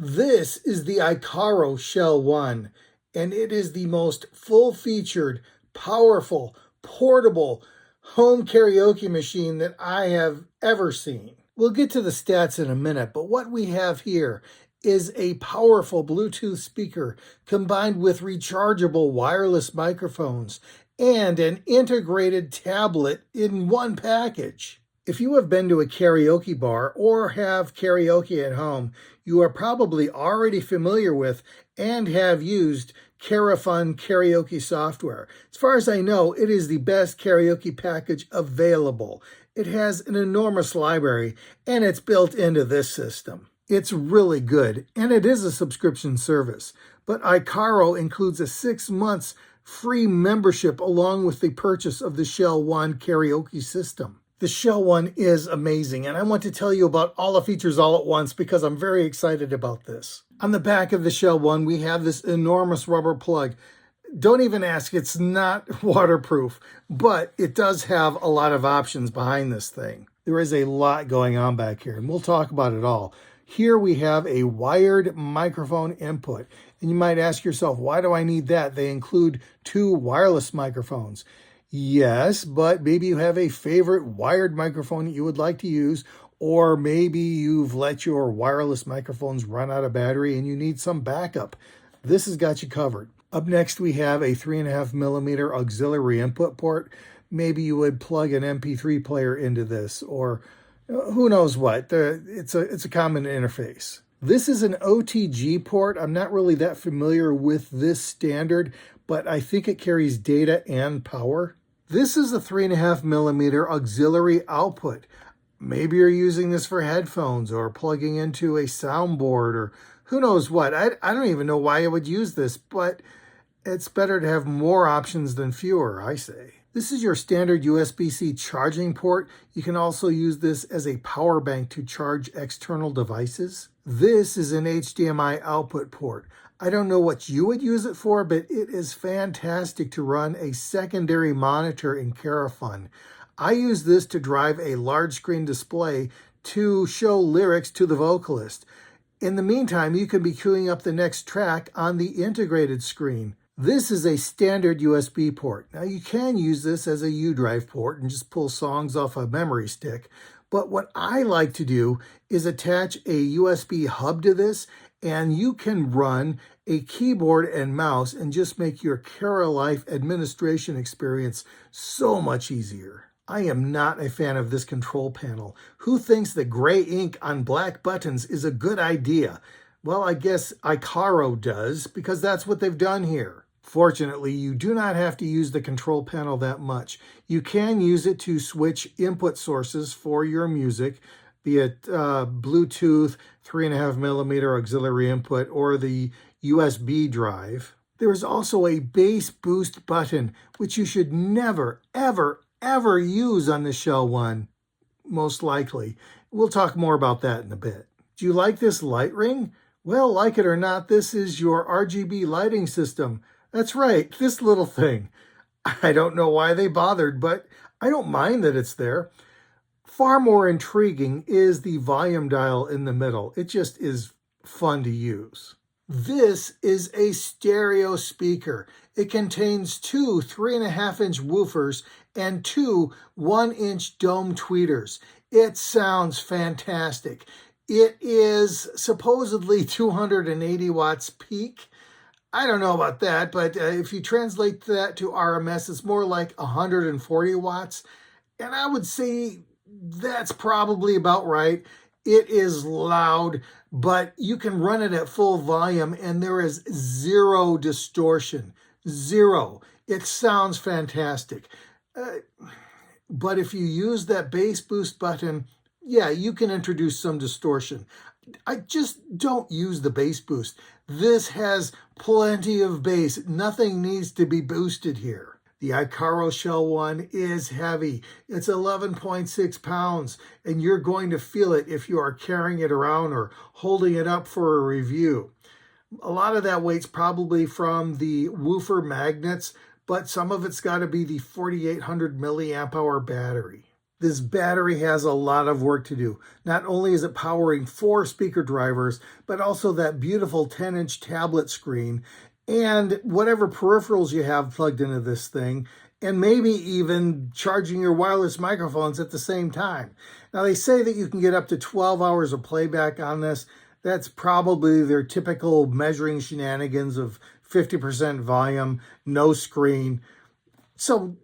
This is the IKARAO Shell 1, and it is the most full-featured, powerful, portable home karaoke machine that I have ever seen. We'll get to the stats in a minute, but what we have here is a powerful Bluetooth speaker combined with rechargeable wireless microphones and an integrated tablet in one package. If you have been to a karaoke bar or have karaoke at home, you are probably already familiar with and have used KaraFun karaoke software. As far as I know, it is the best karaoke package available. It has an enormous library and it's built into this system. It's really good, and it is a subscription service, but IKARAO includes a 6 months free membership along with the purchase of the Shell 1 karaoke system. The Shell 1 is amazing, and I want to tell you about all the features all at once because I'm very excited about this. On the back of the Shell 1, we have this enormous rubber plug. Don't even ask, it's not waterproof, but it does have a lot of options behind this thing. There is a lot going on back here, and we'll talk about it all. Here we have a wired microphone input, and you might ask yourself, why do I need that? They include 2 wireless microphones. Yes, but maybe you have a favorite wired microphone that you would like to use, or maybe you've let your wireless microphones run out of battery and you need some backup. This has got you covered. Up next, we have a 3.5mm auxiliary input port. Maybe you would plug an MP3 player into this, or who knows what. It's a common interface. This is an OTG port. I'm not really that familiar with this standard, but I think it carries data and power. This is a 3.5mm auxiliary output. Maybe you're using this for headphones or plugging into a soundboard or who knows what. I don't even know why I would use this, but it's better to have more options than fewer, I say. This is your standard USB-C charging port. You can also use this as a power bank to charge external devices. This is an HDMI output port. I don't know what you would use it for, but it is fantastic to run a secondary monitor in KaraFun. I use this to drive a large screen display to show lyrics to the vocalist. In the meantime, you can be queuing up the next track on the integrated screen. This is a standard USB port. Now you can use this as a U-drive port and just pull songs off a memory stick. But what I like to do is attach a USB hub to this, and you can run a keyboard and mouse and just make your KaraLife administration experience so much easier. I am not a fan of this control panel. Who thinks that gray ink on black buttons is a good idea? Well, I guess IKARAO does, because that's what they've done here. Fortunately, you do not have to use the control panel that much. You can use it to switch input sources for your music, be it Bluetooth, 3.5mm auxiliary input, or the USB drive. There is also a bass boost button, which you should never, ever use on the Shell 1, most likely. We'll talk more about that in a bit. Do you like this light ring? Well, like it or not, this is your RGB lighting system. That's right, this little thing. I don't know why they bothered, but I don't mind that it's there. Far more intriguing is the volume dial in the middle. It just is fun to use. This is a stereo speaker. It contains 2 3.5-inch woofers and 2 1-inch dome tweeters. It sounds fantastic. It is supposedly 280 watts peak. I don't know about that, but if you translate that to RMS, it's more like 140 watts. And I would say that's probably about right. It is loud, but you can run it at full volume and there is 0 distortion. 0. It sounds fantastic. But if you use that bass boost button, yeah, you can introduce some distortion. I just don't use the bass boost. This has plenty of bass. Nothing needs to be boosted here. The IKARAO Shell 1 is heavy. It's 11.6 pounds, and you're going to feel it if you are carrying it around or holding it up for a review. A lot of that weight's probably from the woofer magnets, but some of it's got to be the 4,800 milliamp hour battery. This battery has a lot of work to do. Not only is it powering 4 speaker drivers, but also that beautiful 10-inch tablet screen and whatever peripherals you have plugged into this thing, and maybe even charging your wireless microphones at the same time. Now, they say that you can get up to 12 hours of playback on this. That's probably their typical measuring shenanigans of 50% volume, no screen. So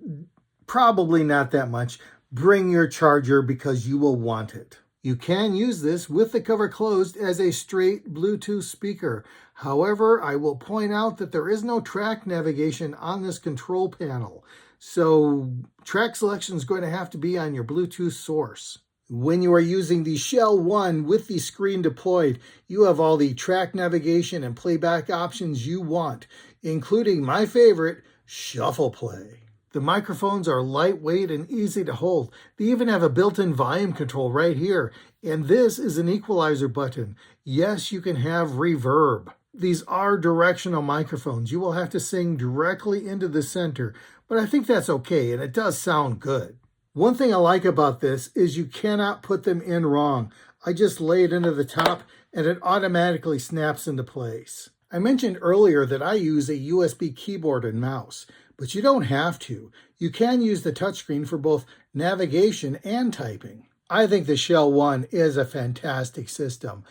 probably not that much. Bring your charger because you will want it. You can use this with the cover closed as a straight Bluetooth speaker. However, I will point out that there is no track navigation on this control panel. So track selection is going to have to be on your Bluetooth source. When you are using the Shell 1 with the screen deployed, you have all the track navigation and playback options you want, including my favorite, shuffle play. The microphones are lightweight and easy to hold. They even have a built-in volume control right here. And this is an equalizer button. Yes, you can have reverb. These are directional microphones. You will have to sing directly into the center, but I think that's okay, and it does sound good. One thing I like about this is you cannot put them in wrong. I just lay it into the top, and it automatically snaps into place. I mentioned earlier that I use a USB keyboard and mouse. But you don't have to. You can use the touchscreen for both navigation and typing. I think the Shell 1 is a fantastic system.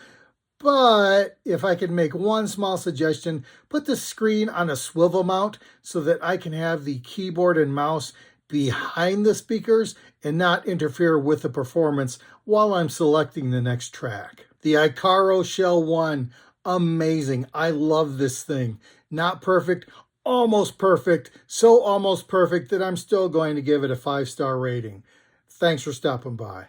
But if I could make one small suggestion, put the screen on a swivel mount so that I can have the keyboard and mouse behind the speakers and not interfere with the performance while I'm selecting the next track. The IKARAO Shell 1, amazing. I love this thing. Not perfect, almost perfect, so almost perfect that I'm still going to give it a 5-star rating. Thanks for stopping by.